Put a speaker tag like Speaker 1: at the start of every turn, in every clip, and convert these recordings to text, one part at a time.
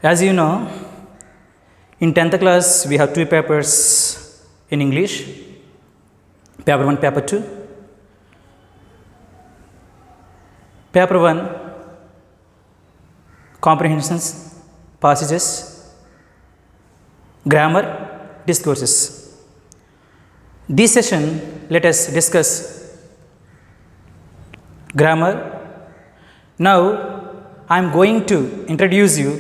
Speaker 1: As you know, in 10th class we have two papers in English, paper 1, paper 2. Paper 1, comprehensions, passages, grammar, discourses. This session, let us discuss grammar. Now, I am going to introduce you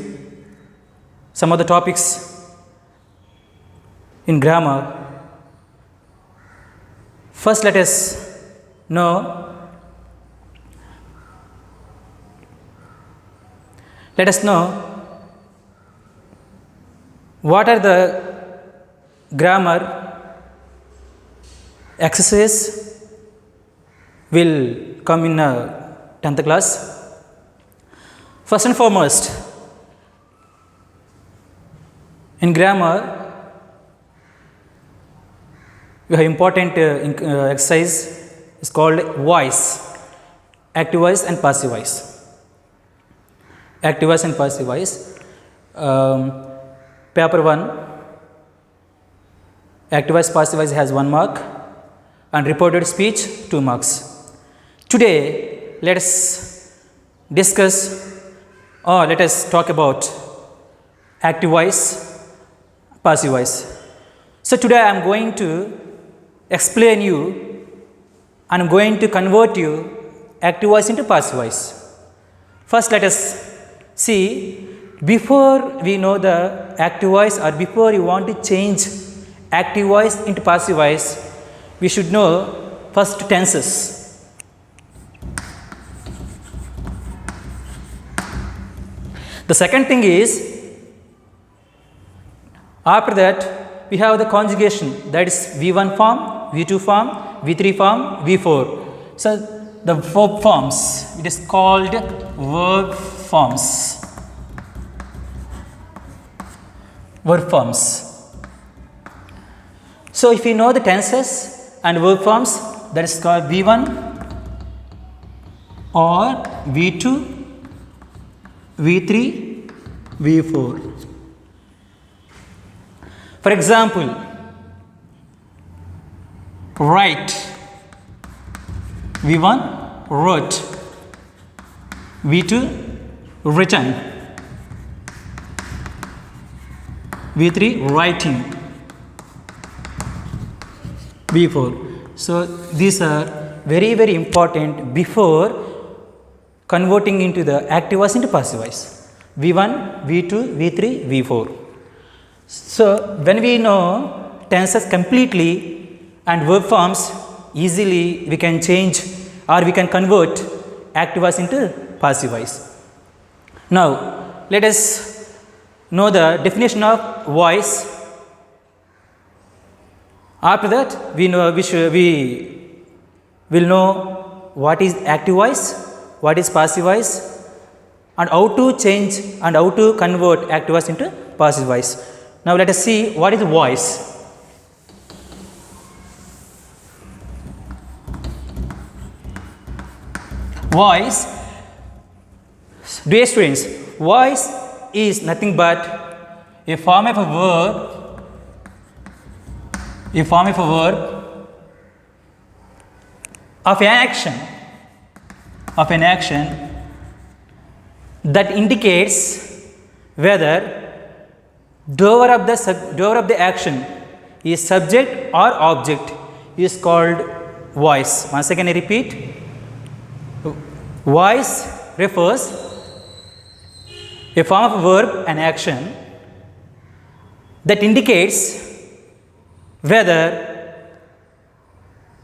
Speaker 1: some of the topics in grammar. First, let us know what are the grammar exercises will come in 10th class. First and foremost, in grammar, we have important exercise is called voice, active voice and passive voice. Active voice and passive voice. Paper 1, active voice, passive voice has 1 mark and reported speech 2 marks. Today, let us discuss or let us talk about active voice, passive voice. So, today I am going to explain you and I am going to convert you active voice into passive voice. First, let us see, before we know the active voice or before you want to change active voice into passive voice, we should know first tenses. The second thing is, after that we have the conjugation, that is V1 form, V2 form, V3 form, V4. So, the verb forms, it is called verb forms. Verb forms. So, if you know the tenses and verb forms, that is called V1 or V2, V3, V4. For example, write, V1 wrote, V2 written, V3 writing, V4. So, these are very, very important before converting into the active voice into passive voice. V1, V2, V3, V4. So, when we know tenses completely and verb forms, easily we can change or we can convert active voice into passive voice. Now, let us know the definition of voice. After that, we will know what is active voice, what is passive voice, and how to change and how to convert active voice into passive voice. Now, let us see what is voice. Voice, dear students, voice is nothing but a form of a verb, of an action that indicates whether doer of the action is subject or object is called voice. Once again I repeat, voice refers a form of verb and action that indicates whether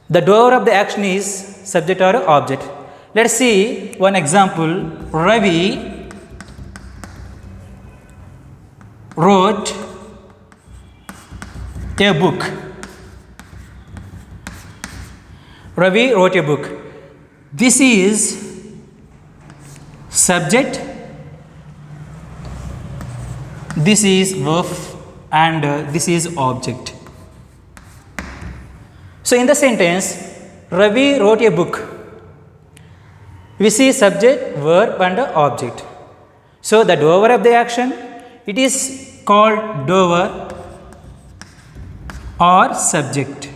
Speaker 1: the doer of the action is subject or object. Let us see one example. Ravi wrote a book. Ravi wrote a book. This is subject, this is verb, and this is object. So, in the sentence, Ravi wrote a book. We see subject, verb and object. So, the doer of the action It is called doer or subject.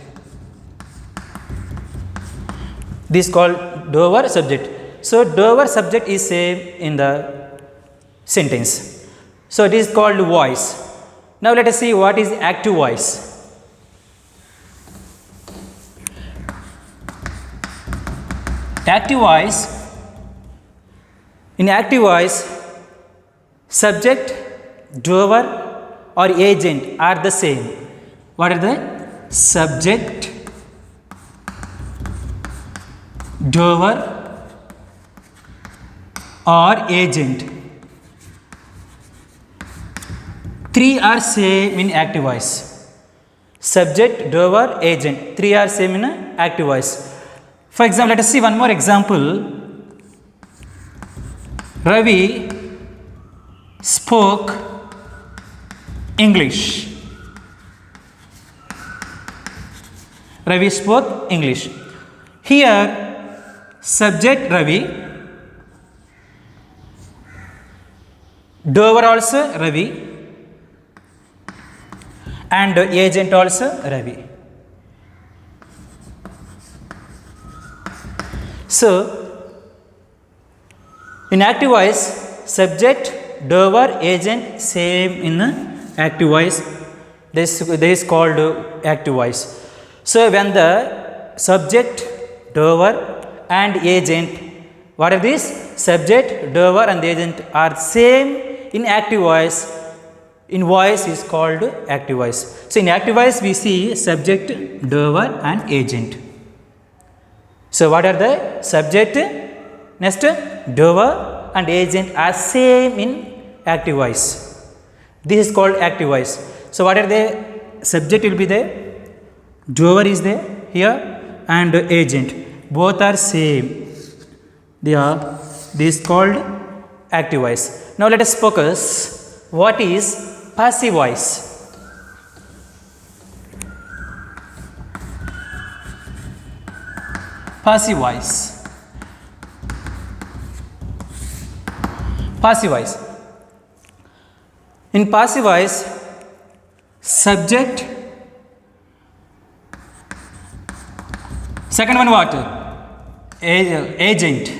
Speaker 1: This is called doer subject. So, doer subject is same in the sentence. So, it is called voice. Now, let us see what is active voice. Active voice, in active voice, subject, doer or agent are the same. What are the subject, doer or agent? Three are same in active voice. Subject, doer, agent. Three are same in active voice. For example, let us see one more example. Ravi spoke English. Ravi spoke English. Here, subject Ravi, doer also Ravi, and agent also Ravi. So, in active voice, subject, doer, agent same in active voice. This is called active voice. So, when the subject, doer and agent, what are these? Subject, doer and agent are same in active voice. In voice is called active voice. So, in active voice we see subject, doer and agent. So, what are the subject, next doer and agent are same in active voice. This is called active voice. So, what are the subject will be there, doer is there here and agent, both are same. This is called active voice. Now, let us focus what is passive voice. Passive voice. Passive voice. In passive voice, subject, second one what? Agent,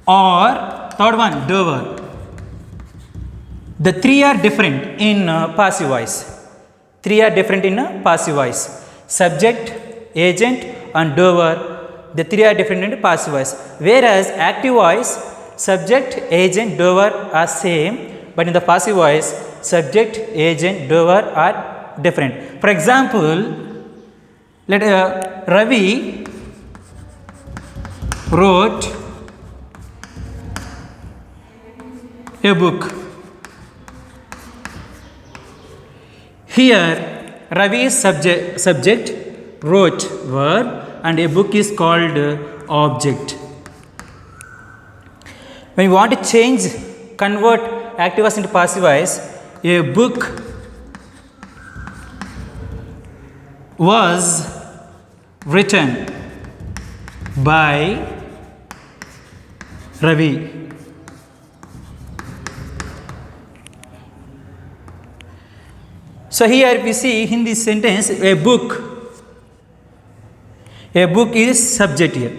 Speaker 1: or third one doer. The three are different in passive voice. Three are different in passive voice. Subject, agent and doer, the three are different in passive voice. Whereas active voice, subject, agent, doer are same, but in the passive voice, subject, agent, doer are different. For example, let Ravi wrote a book. Here, Ravi is subject, wrote verb, and a book is called object. When we want to change, convert active voice into passive voice, a book was written by Ravi. So, here we see in this sentence a book is subject here,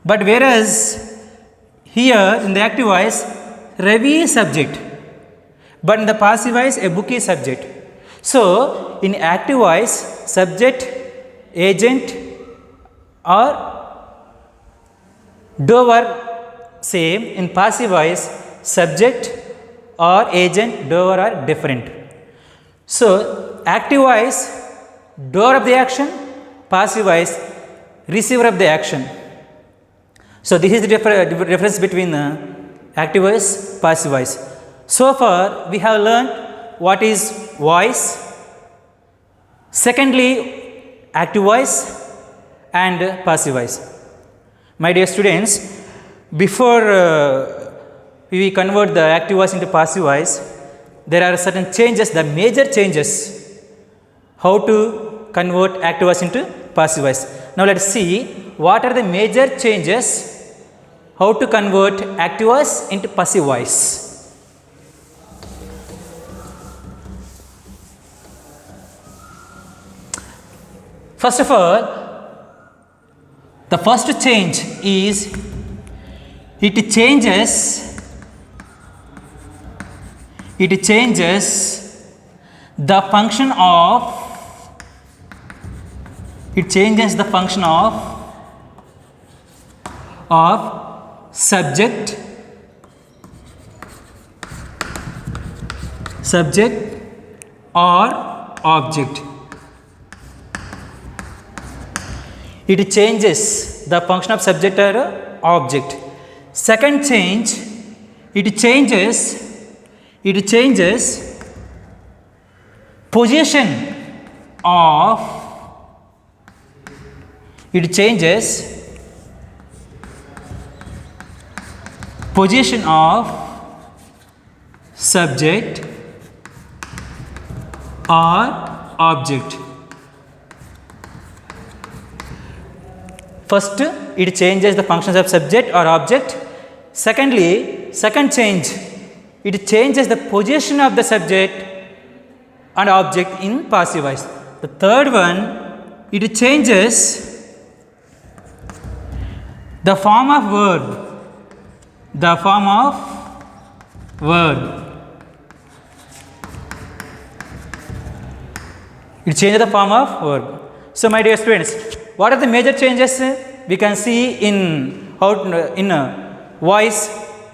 Speaker 1: but whereas here in the active voice Ravi is subject, but in the passive voice a book is subject. So, in active voice subject, agent or doer same, in passive voice subject or agent, doer are different. So, active voice doer of the action, passive voice receiver of the action. So, this is the difference between active voice, passive voice. So far we have learned what is voice, secondly active voice and passive voice. My dear students, before we convert the active voice into passive voice, there are certain changes, the major changes, how to convert active voice into passive voice. Now, let us see what are the major changes, how to convert active voice into passive voice. First of all, the first change is it changes the function of subject or object. It changes the function of subject or object. Second change, it changes position of subject or object. First, it changes the functions of subject or object. Secondly, second change, it changes the position of the subject and object in passive voice. The third one, it changes the form of verb. It changes the form of verb. So, my dear students, what are the major changes we can see in voice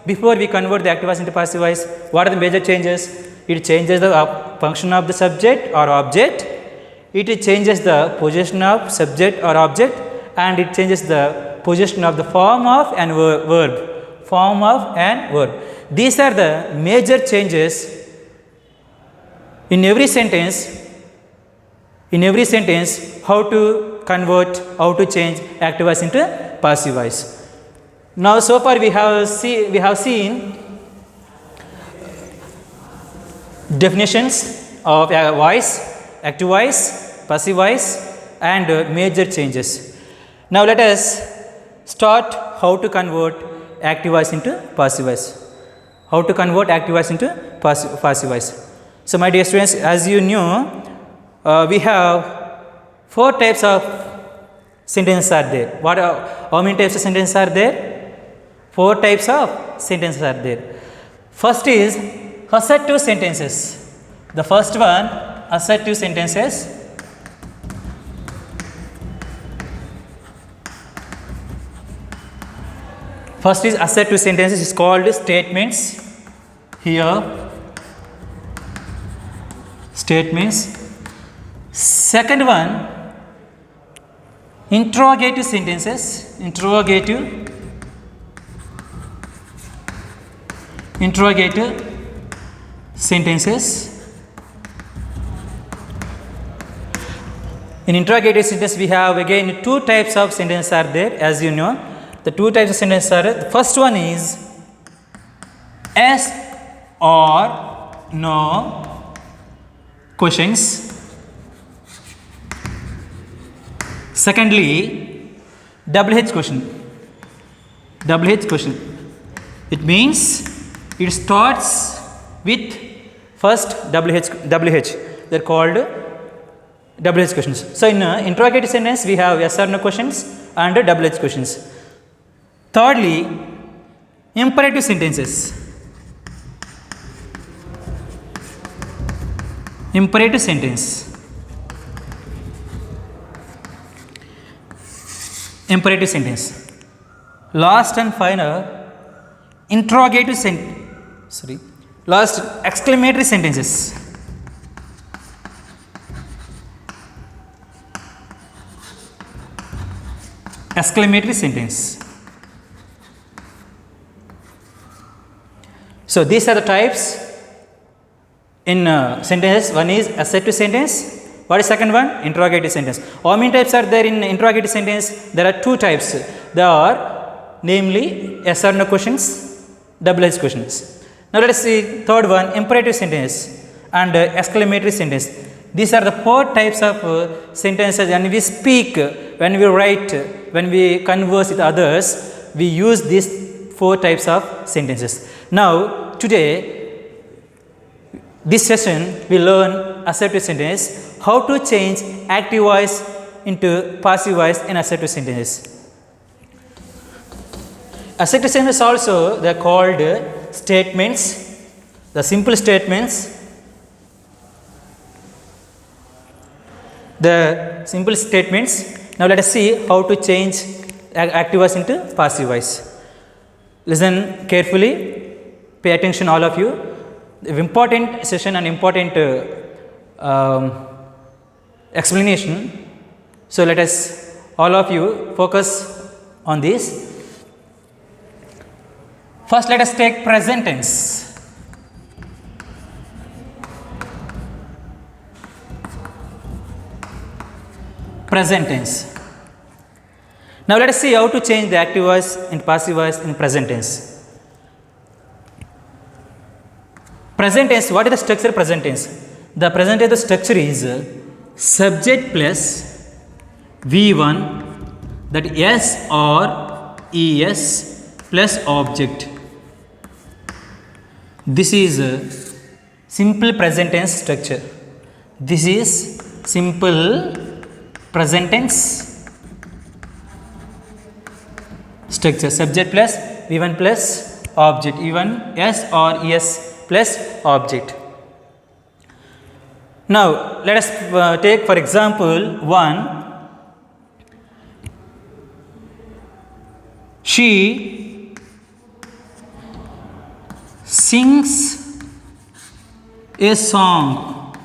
Speaker 1: before we convert the active voice into passive voice? What are the major changes? It changes the function of the subject or object. It changes the position of subject or object, and it changes the position of the form of and verb. These are the major changes in every sentence. How to convert, how to change active voice into passive voice. Now, so far we have seen definitions of voice, active voice, passive voice, and major changes. Now, let us start how to convert active voice into passive voice. How to convert active voice into passive voice. So, my dear students, as you knew, we have 4 types of sentences are there. How many types of sentences are there? 4 types of sentences are there. First is assertive sentences. The first one, assertive sentences. First is assertive sentences, is called statements. Here, statements. Second one, interrogative sentences. Interrogative sentences. In interrogative sentence, we have again 2 types of sentences are there, as you know. The 2 types of sentences are, the first one is yes or no questions. Secondly, WH question. It means it starts with first WH. They are called WH questions. So, in interrogative sentence, we have yes or no questions and WH questions. Thirdly, imperative sentences. Imperative sentence. Last and final, exclamatory sentences. Exclamatory sentence. So, these are the types in sentences. One is assertive sentence. What is second one? Interrogative sentence. How many types are there in interrogative sentence? There are 2 types. There are namely yes or no questions, WH questions. Now, let us see third one, imperative sentence and exclamatory sentence. These are the 4 types of sentences. When we speak, when we write, when we converse with others, we use these 4 types of sentences. Now, today, this session we learn assertive sentence, how to change active voice into passive voice in assertive sentences. Assertive sentences also they are called statements, the simple statements. The simple statements. Now let us see how to change active voice into passive voice. Listen carefully, pay attention all of you. The important session and important explanation. So let us all of you focus on this. First let us take present tense. Present tense. Now let us see how to change the active voice and passive voice in present tense. Present tense, what is the structure of present tense? The present tense structure is subject plus V1, that S or ES plus object. This is a simple present tense structure. This is simple present tense structure. Subject plus V1 plus object. V1 S or ES plus object. Now let us take for example one. She sings a song.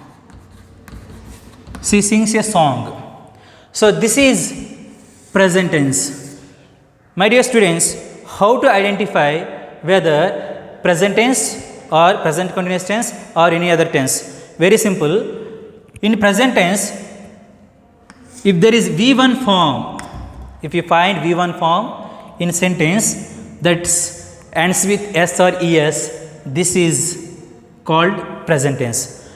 Speaker 1: She sings a song. So this is present tense. My dear students, how to identify whether present tense or present continuous tense or any other tense? Very simple. In present tense, if there is V1 form, if you find V1 form in sentence that ends with S or ES, this is called present tense.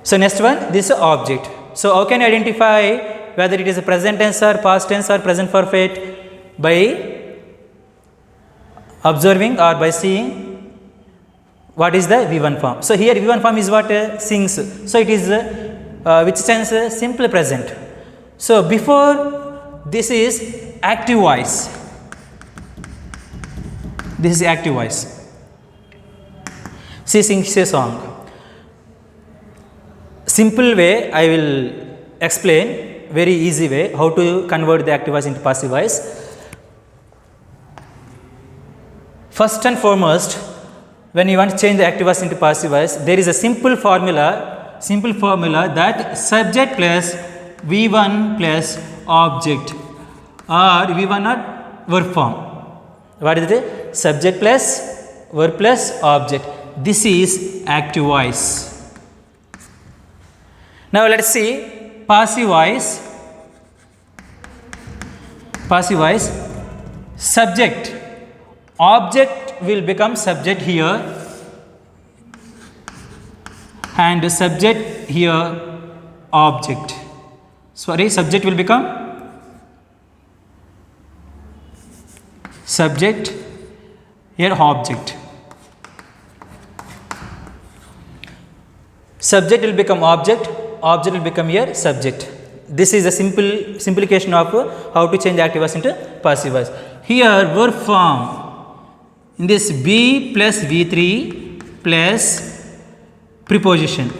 Speaker 1: So next one, this is object. So how can you identify whether it is a present tense or past tense or present perfect? By observing or by seeing what is the V1 form. So here V1 form is what? Sings. So it is which tense? Simple present. So before this is active voice. This is active voice. She sings a song. Simple way I will explain, very easy way how to convert the active voice into passive voice. First and foremost, when you want to change the active voice into passive voice, there is a simple formula that subject plus V1 plus object or V1 not verb form. What is it? Subject plus verb plus object. This is active voice. Now let us see passive voice. Passive voice. Subject. Object will become subject here and subject here object. Sorry, subject will become subject here object. Subject will become object, object will become here subject. This is a simplification of how to change active voice into passive voice. Here verb form. In this B plus V3 plus preposition.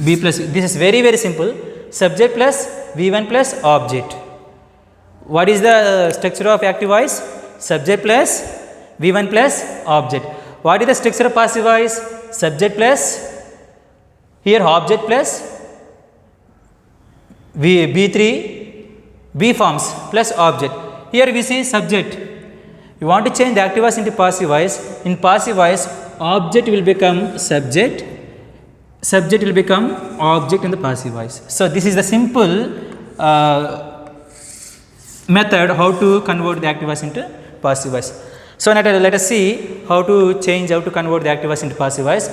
Speaker 1: B plus, this is very simple. Subject plus V1 plus object. What is the structure of active voice? Subject plus V1 plus object. What is the structure of passive voice? Subject plus here object plus B3 B forms plus object. Here we see subject. You want to change the active voice into passive voice. In passive voice, object will become subject, subject will become object in the passive voice. So this is the simple method how to convert the active voice into passive voice. So now let us see how to convert the active voice into passive voice.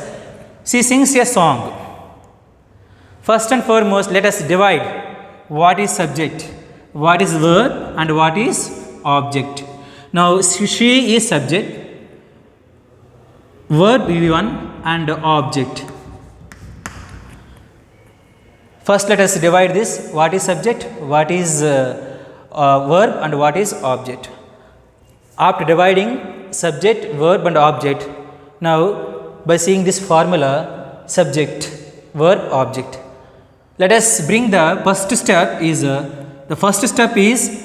Speaker 1: She sings a song. First and foremost, let us divide what is subject, what is verb and what is object. Now she is subject, verb V1 and object. First, let us divide this. What is subject, what is verb, and what is object. After dividing subject, verb, and object, now by seeing this formula, subject, verb, object, let us bring the first step is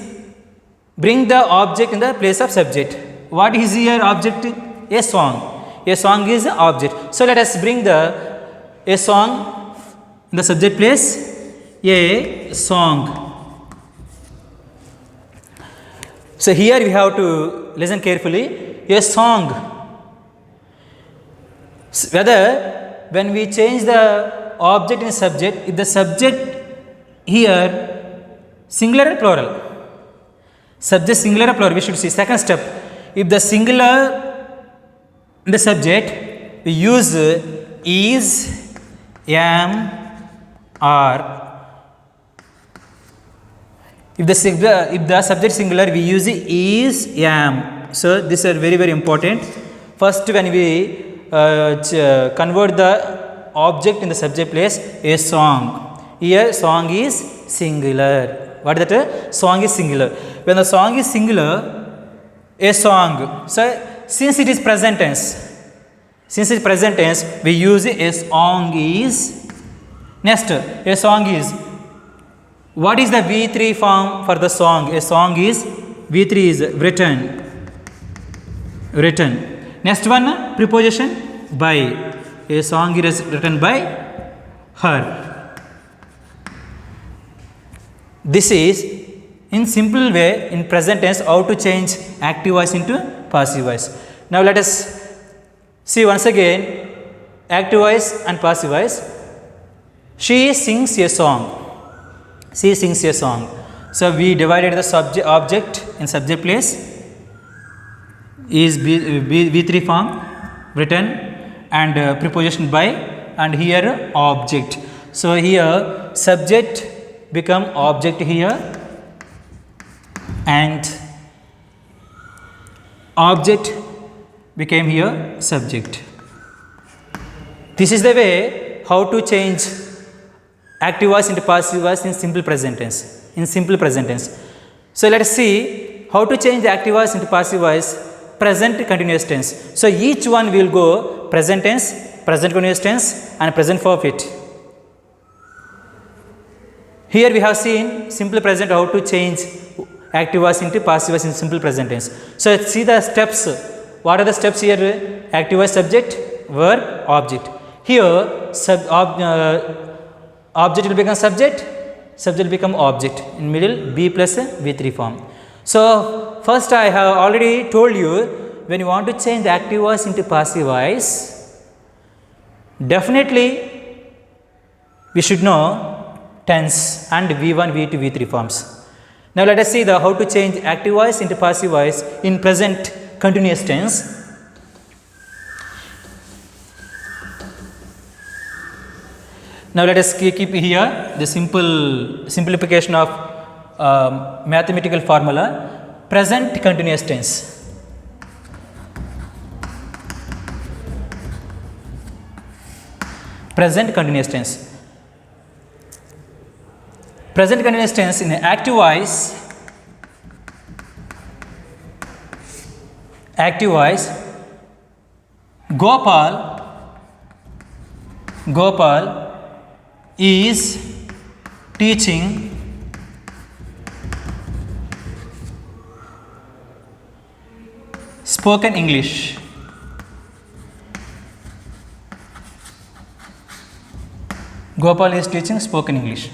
Speaker 1: bring the object in the place of subject. What is here object? A song. A song is the object. So let us bring a song in the subject place. A song. So here we have to listen carefully. A song. Whether when we change the object in subject, if the subject here singular or plural? Subject singular or plural? We should see. Second step. If the singular in the subject, we use is, am, are. If the subject singular, we use is, am. So these are very, very important. First, when we convert the object in the subject place, a song. Here, song is singular. What is that? Song is singular. When the song is singular, a song. So since it is present tense, we use a song is. Next, a song is. What is the V3 form for the song? A song is V3 is written. Next one, preposition by. A song is written by her. This is in simple way in present tense how to change active voice into passive voice. Now let us see once again active voice and passive voice. She sings a song. She sings a song. So we divided the subject object in subject place is V3 form written and preposition by, and here object. So here subject become object here and object became here subject. This is the way how to change active voice into passive voice in simple present tense. So let us see how to change the active voice into passive voice present continuous tense. So each one will go present tense, present continuous tense, and present perfect. Here we have seen simple present how to change active voice into passive voice in simple present tense. So let's see the steps. What are the steps here? Active voice, subject, verb, object. Here object will become subject will become object. In middle B plus V3 form. So first I have already told you, when you want to change the active voice into passive voice, definitely we should know tense and V1, V2, V3 forms. Now let us see how to change active voice into passive voice in present continuous tense. Now let us keep here the simplification of mathematical formula, present continuous tense. Present continuous tense. Present continuous tense in active voice. Active voice. Gopal is teaching spoken English. Gopal is teaching spoken English.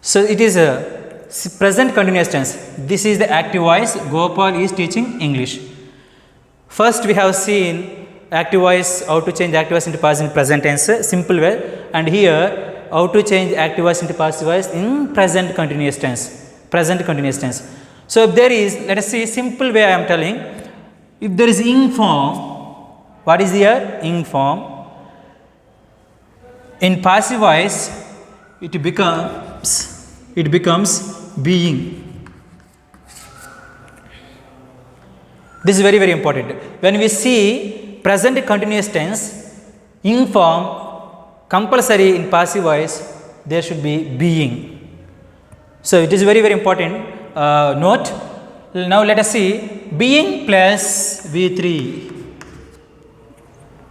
Speaker 1: So it is a present continuous tense. This is the active voice. Gopal is teaching English. First we have seen active voice, how to change active voice into passive in present tense, simple way, and here how to change active voice into passive voice in present continuous tense. So if there is, let us see simple way I am telling, if there is ing form, what is here? Ing form. In passive voice, it becomes being. This is very, very important. When we see present continuous tense, ing form compulsory in passive voice, there should be being. So it is very very important note. Now let us see being plus V3.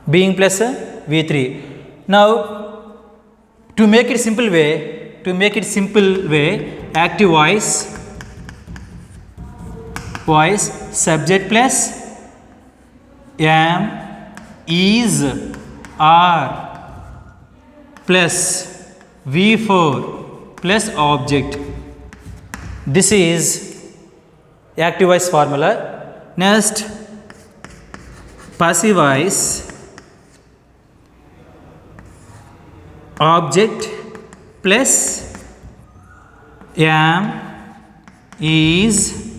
Speaker 1: Being plus V3. Now to make it simple way, active voice subject plus am, is, are plus V4 plus object. This is active voice formula. Next, passive voice object plus am, is,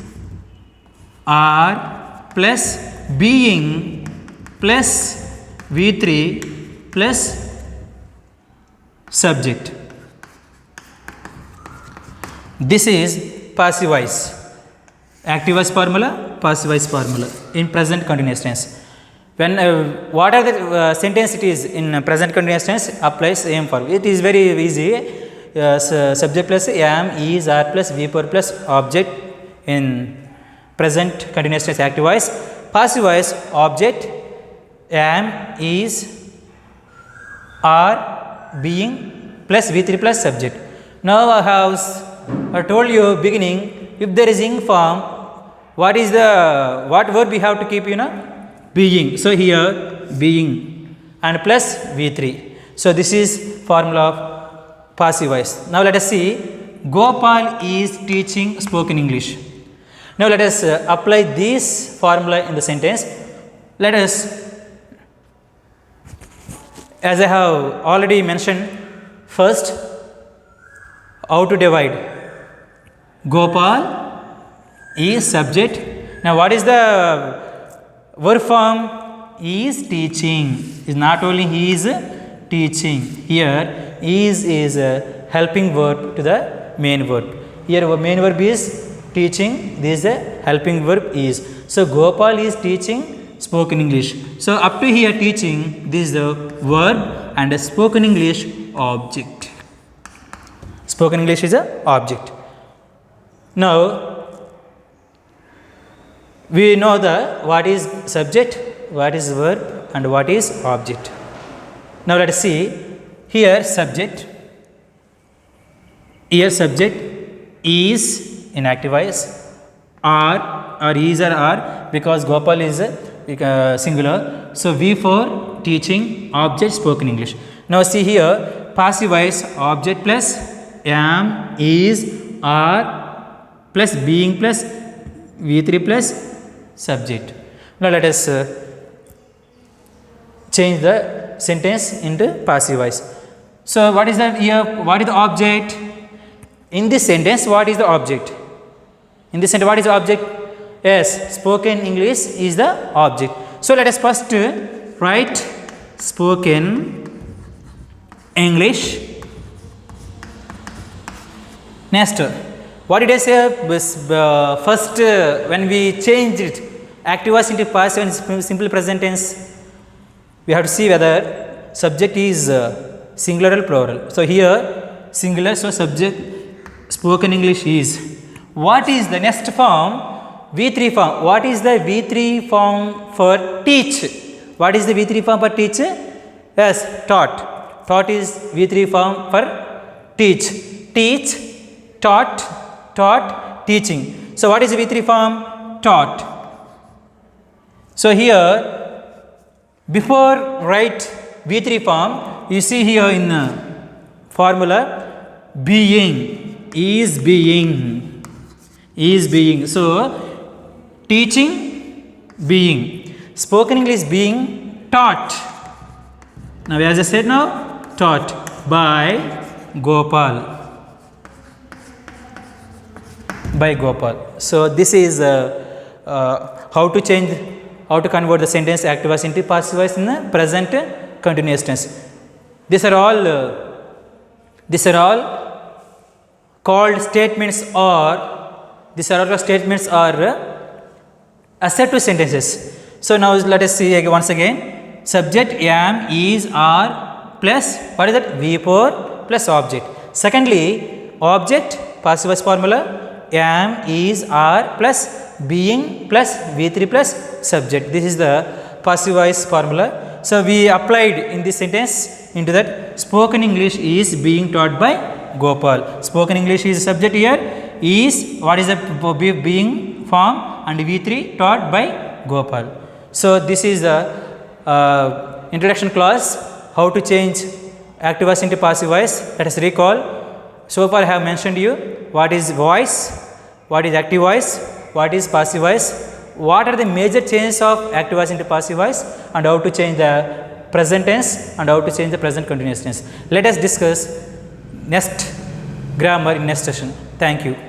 Speaker 1: are plus being plus V3 plus subject. This is passive voice. Active voice formula, passive voice formula in present continuous tense. When what are the sentence it is in present continuous tense applies am form. It is very easy. Subject plus am, is, are plus V4 plus object in present continuous tense active voice. Passive voice object am, is, are, being plus V3 plus subject. Now I told you beginning, if there is ing form, what verb we have to keep, being. So here being and plus V3. So this is formula of passive voice. Now let us see Gopal is teaching spoken English. Now let us apply this formula in the sentence. Let us, as I have already mentioned, first how to divide. Gopal is subject. Now what is the verb form? Is teaching. Is not only he is teaching. Here is a helping verb to the main verb. Here main verb is teaching. This is a helping verb is. So Gopal is teaching spoken English. So up to here teaching, this is the verb and a spoken English object. Spoken English is a object. Now we know what is subject, what is verb and what is object. Now let us see here subject. Here subject is in active voice, are or is or are because Gopal is a singular. So V4 teaching object spoken English. Now see here passive voice object plus am, is, are plus being plus V3 plus subject. Now let us change the sentence into passive voice. So what is that here? What is the object? In this sentence, what is the object? In this sentence, what is the object? Yes, spoken English is the object. So let us first write spoken English. Next, what did I say? First, when we changed it, active voice into passive and simple present tense, we have to see whether subject is singular or plural. So here singular, so subject spoken English is. What is the next form? V3 form. What is the V3 form for teach? What is the V3 form for teach? Yes, taught. Taught is V3 form for teach. Teach, taught, teaching. So what is the V3 form? Taught. So here, before write V3 form, you see here in formula, being, is being. So teaching, being. Spoken English being taught. Now as I said now, taught by Gopal. By Gopal. So this is how to convert the sentence active voice into passive voice in the present continuous tense. These are all called statements or assertive sentences. So now let us see once again. Subject am, is, are plus what is that? V4 plus object. Secondly, object passive voice formula am, is, are plus being plus V3 plus subject. This is the passive voice formula. So we applied in this sentence into that spoken English is being taught by Gopal. Spoken English is subject here, is what is the being form, and V3 taught by Gopal. So this is the introduction class, how to change active voice into passive voice. Let us recall. So far I have mentioned you what is voice, what is active voice, what is passive voice, what are the major changes of active voice into passive voice, and how to change the present tense and how to change the present continuous tense. Let us discuss next grammar in next session. Thank you.